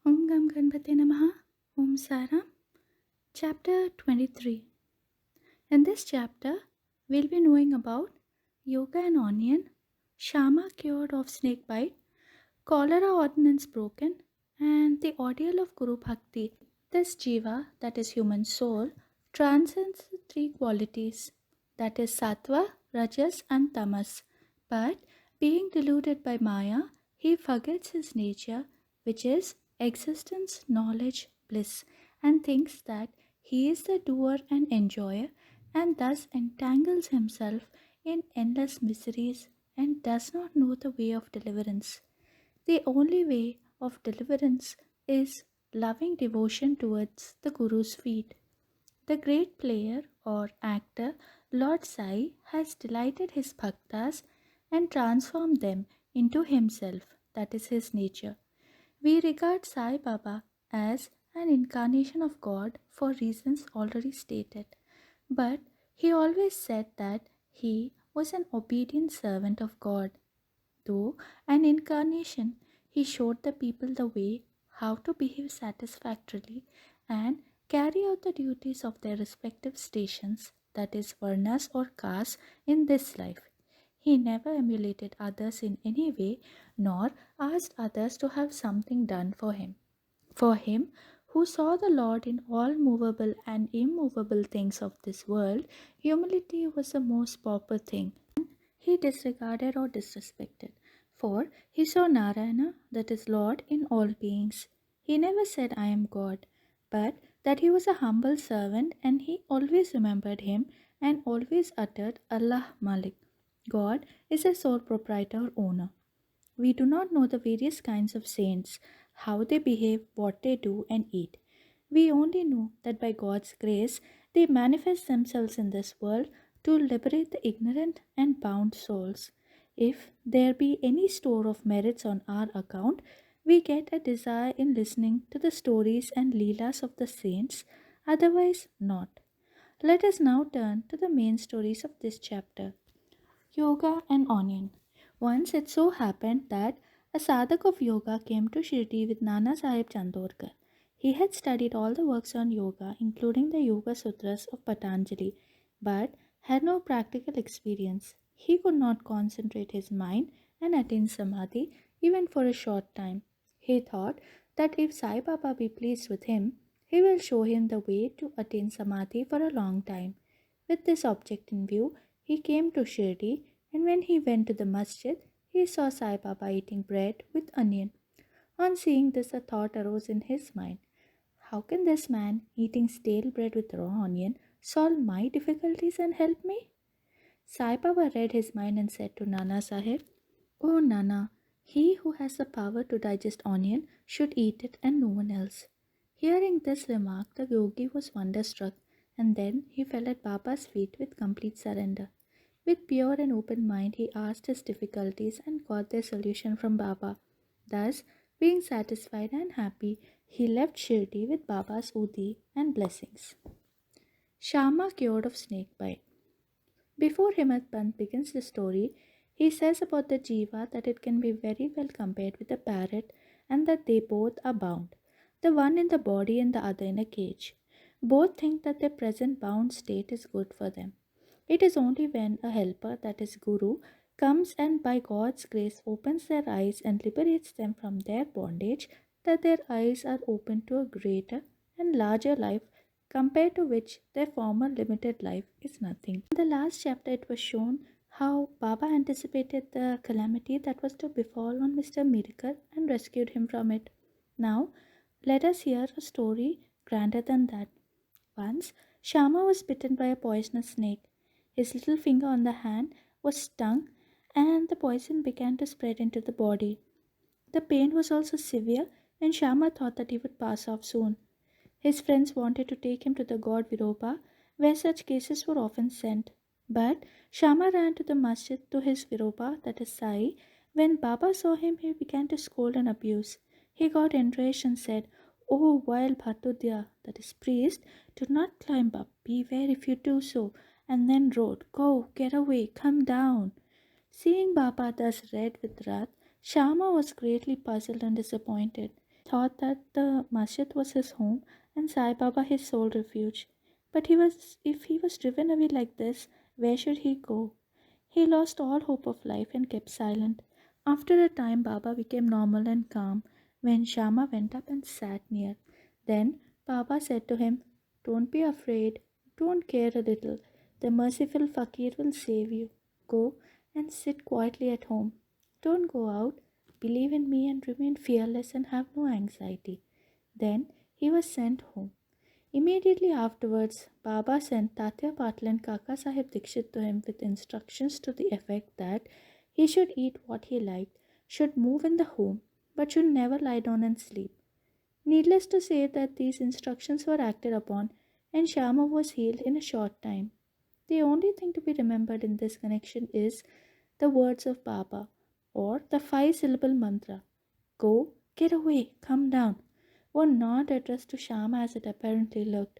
Om Gam Ganpate Namaha. Om Sai Ram. Chapter 23. In this chapter, we'll be knowing about yoga and onion, Shama cured of snake bite, cholera ordinance broken, and the ordeal of Guru Bhakti. This jiva, that is human soul, transcends the three qualities, that is sattva, rajas, and tamas. But being deluded by Maya, he forgets his nature, which is existence, knowledge, bliss, and thinks that he is the doer and enjoyer, and thus entangles himself in endless miseries and does not know the way of deliverance. The only way of deliverance is loving devotion towards the Guru's feet. The great player or actor Lord Sai has delighted his bhaktas and transformed them into himself, that is his nature. We regard Sai Baba as an incarnation of God for reasons already stated, but he always said that he was an obedient servant of God. Though an incarnation, he showed the people the way how to behave satisfactorily and carry out the duties of their respective stations, that is, varnas or castes, in this life. He never emulated others in any way, nor asked others to have something done for him. For him, who saw the Lord in all movable and immovable things of this world, humility was the most proper thing he disregarded or disrespected. For he saw Narayana, that is Lord, in all beings. He never said, I am God, but that he was a humble servant, and he always remembered him and always uttered Allah Malik. God is a sole proprietor or owner. We do not know the various kinds of saints, how they behave, what they do and eat. We only know that by God's grace they manifest themselves in this world to liberate the ignorant and bound souls. If there be any store of merits on our account, we get a desire in listening to the stories and leelas of the saints, otherwise not. Let us now turn to the main stories of this chapter. Yoga and onion. Once it so happened that a sadhak of yoga came to Shirdi with Nana Sahib Chandorkar. He had studied all the works on yoga, including the Yoga Sutras of Patanjali, but had no practical experience. He could not concentrate his mind and attain samadhi even for a short time. He thought that if Sai Baba be pleased with him, he will show him the way to attain samadhi for a long time. With this object in view, he came to Shirdi, and when he went to the masjid, he saw Sai Baba eating bread with onion. On seeing this, a thought arose in his mind. How can this man, eating stale bread with raw onion, solve my difficulties and help me? Sai Baba read his mind and said to Nana Sahib, Oh Nana, he who has the power to digest onion should eat it and no one else. Hearing this remark, the yogi was wonderstruck, and then he fell at Baba's feet with complete surrender. With pure and open mind, he asked his difficulties and got their solution from Baba. Thus, being satisfied and happy, he left Shirdi with Baba's Udi and blessings. Shama cured of snake bite. Before Himmat Pant begins the story, he says about the jiva that it can be very well compared with a parrot and that they both are bound, the one in the body and the other in a cage. Both think that their present bound state is good for them. It is only when a helper, that is Guru, comes and by God's grace opens their eyes and liberates them from their bondage that their eyes are open to a greater and larger life compared to which their former limited life is nothing. In the last chapter, it was shown how Baba anticipated the calamity that was to befall on Mr. Mirkar and rescued him from it. Now, let us hear a story grander than that. Once, Shama was bitten by a poisonous snake. His little finger on the hand was stung and the poison began to spread into the body. The pain was also severe and Shama thought that he would pass off soon. His friends wanted to take him to the god Viroba, where such cases were often sent. But Shama ran to the masjid to his Viroba, that is Sai. When Baba saw him, he began to scold and abuse. He got enraged and said, Oh, vile Bhatudya, that is priest, do not climb up, beware if you do so, and then roared, Go, get away, come down. Seeing Baba thus red with wrath, Shama was greatly puzzled and disappointed. thought that the masjid was his home and Sai Baba his sole refuge. But if he was driven away like this, where should he go? He lost all hope of life and kept silent. After a time, Baba became normal and calm when Shama went up and sat near. Then Baba said to him, "Don't be afraid, don't care a little. The merciful fakir will save you. Go and sit quietly at home. Don't go out. Believe in me and remain fearless and have no anxiety." Then he was sent home. Immediately afterwards, Baba sent Tatya Patil and Kaka Sahib Dikshit to him with instructions to the effect that he should eat what he liked, should move in the home, but should never lie down and sleep. Needless to say that these instructions were acted upon, and Shama was healed in a short time. The only thing to be remembered in this connection is the words of Baba, or the five-syllable mantra: "Go, get away, come down," were not addressed to Shama as it apparently looked,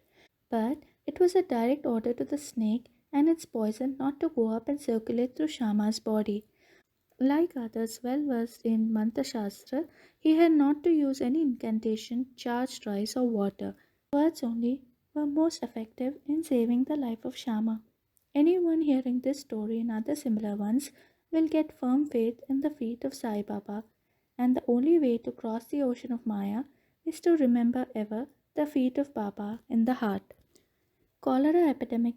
but it was a direct order to the snake and its poison not to go up and circulate through Shama's body. Like others well versed in Mantra Shastra, he had not to use any incantation, charged rice, or water. Words only were most effective in saving the life of Shama. Anyone hearing this story and other similar ones will get firm faith in the feet of Sai Baba, and the only way to cross the ocean of Maya is to remember ever the feet of Baba in the heart. Cholera epidemic.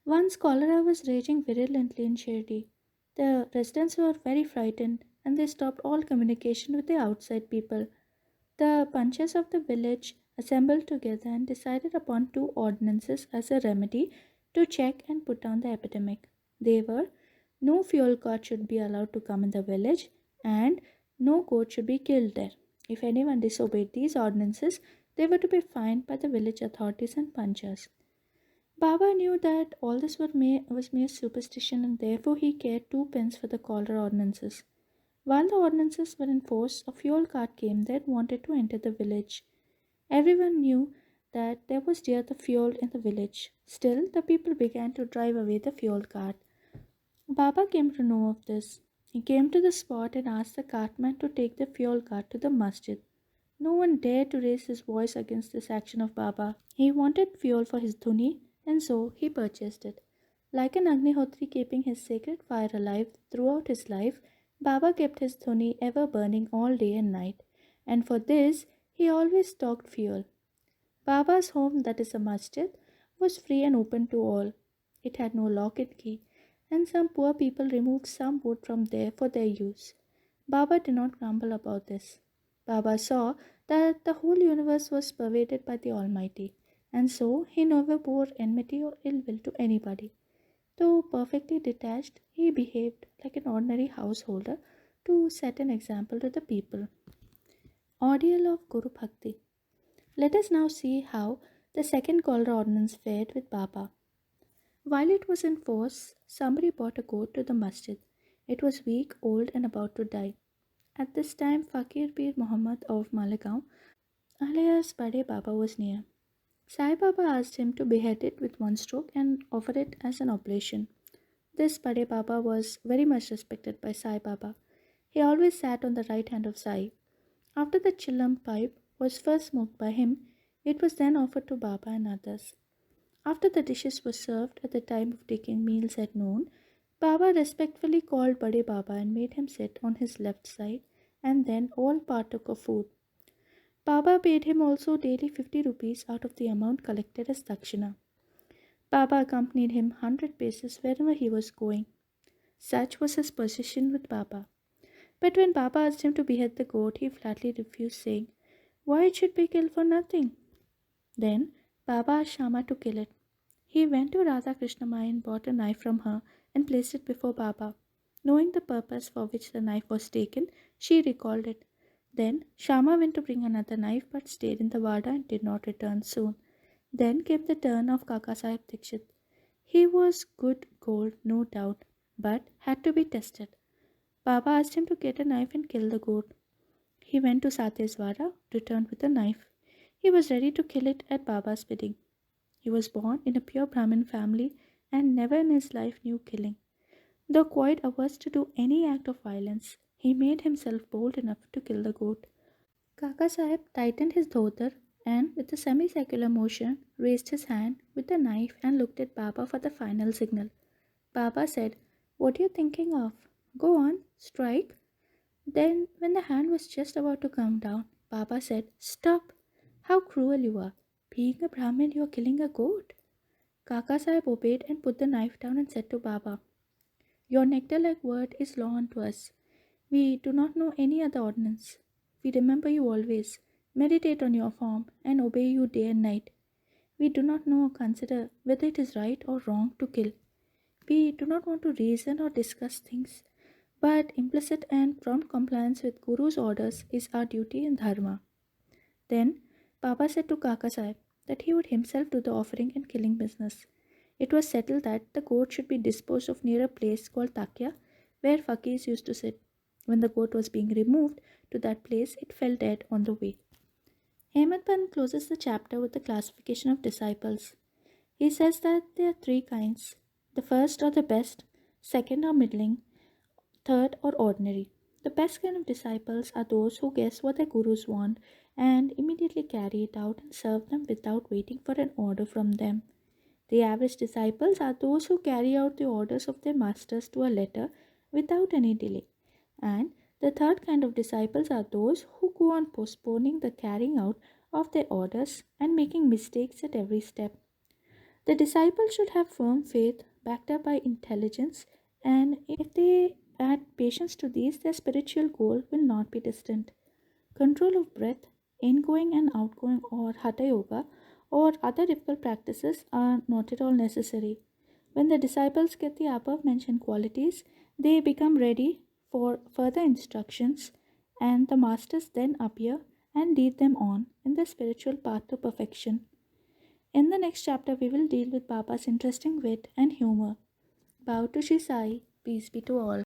Once cholera was raging virulently in Shirdi. The residents were very frightened and they stopped all communication with the outside people. The panchas of the village assembled together and decided upon two ordinances as a remedy to check and put down the epidemic. They were: no fuel cart should be allowed to come in the village, and no goat should be killed there. If anyone disobeyed these ordinances, they were to be fined by the village authorities and panchas. Baba knew that all this was mere superstition, and therefore he cared twopence for the cholera ordinances. While the ordinances were in force, a fuel cart came that wanted to enter the village. Everyone knew that there was dear the fuel in the village. Still, the people began to drive away the fuel cart. Baba came to know of this. He came to the spot and asked the cartman to take the fuel cart to the masjid. No one dared to raise his voice against this action of Baba. He wanted fuel for his dhuni, and so he purchased it. Like an Agnihotri keeping his sacred fire alive throughout his life, Baba kept his dhuni ever burning all day and night, and for this he always stocked fuel. Baba's home, that is a masjid, was free and open to all. It had no lock and key, and some poor people removed some wood from there for their use. Baba did not grumble about this. Baba saw that the whole universe was pervaded by the Almighty, and so he never bore enmity or ill will to anybody. Though perfectly detached, he behaved like an ordinary householder to set an example to the people. Ordeal of Guru Bhakti. Let us now see how the second cholera ordinance fared with Baba. While it was in force, somebody brought a goat to the masjid. It was weak, old, and about to die. At this time, Fakir Pir Muhammad of Malegaon, alias Bade Baba, was near. Sai Baba asked him to behead it with one stroke and offer it as an oblation. This Bade Baba was very much respected by Sai Baba. He always sat on the right hand of Sai. After the chillam pipe was first smoked by him, it was then offered to Baba and others. After the dishes were served at the time of taking meals at noon, Baba respectfully called Bade Baba and made him sit on his left side, and then all partook of food. Baba paid him also daily 50 rupees out of the amount collected as dakshina. Baba accompanied him 100 paces wherever he was going. Such was his position with Baba. But when Baba asked him to behead the goat, he flatly refused, saying, "Why it should be killed for nothing?" Then Baba asked Shama to kill it. He went to Radha Krishnamai and bought a knife from her and placed it before Baba. Knowing the purpose for which the knife was taken, she recalled it. Then Shama went to bring another knife but stayed in the Vada and did not return soon. Then came the turn of Kaka Sahib Dikshit. He was good gold, no doubt, but had to be tested. Baba asked him to get a knife and kill the goat. He went to Sate's Vada, returned with a knife. He was ready to kill it at Baba's bidding. He was born in a pure Brahmin family and never in his life knew killing. Though quite averse to do any act of violence, he made himself bold enough to kill the goat. Kaka Sahib tightened his dhotar and, with a semicircular motion, raised his hand with the knife and looked at Baba for the final signal. Baba said, "What are you thinking of? Go on, strike." Then, when the hand was just about to come down, Baba said, "Stop! How cruel you are! Being a Brahmin, you are killing a goat." Kaka Sahib obeyed and put the knife down and said to Baba, "Your nectar-like word is law unto us. We do not know any other ordinance. We remember you always, meditate on your form, and obey you day and night. We do not know or consider whether it is right or wrong to kill. We do not want to reason or discuss things, but implicit and prompt compliance with Guru's orders is our duty in Dharma." Then Baba said to Kaka Sahib that he would himself do the offering and killing business. It was settled that the goat should be disposed of near a place called Takya, where fakirs used to sit. When the goat was being removed to that place, it fell dead on the way. Hemant Pant closes the chapter with the classification of disciples. He says that there are three kinds. The first are the best, second are middling, third or ordinary. The best kind of disciples are those who guess what their gurus want and immediately carry it out and serve them without waiting for an order from them. The average disciples are those who carry out the orders of their masters to a letter without any delay. And the third kind of disciples are those who go on postponing the carrying out of their orders and making mistakes at every step. The disciples should have firm faith backed up by intelligence, and if they add patience to these, their spiritual goal will not be distant. Control of breath, ingoing and outgoing, or hatha yoga, or other difficult practices are not at all necessary. When the disciples get the above mentioned qualities, they become ready for further instructions, and the masters then appear and lead them on in the spiritual path to perfection. In the next chapter, we will deal with Baba's interesting wit and humor. Bow to Shri Sai, peace be to all.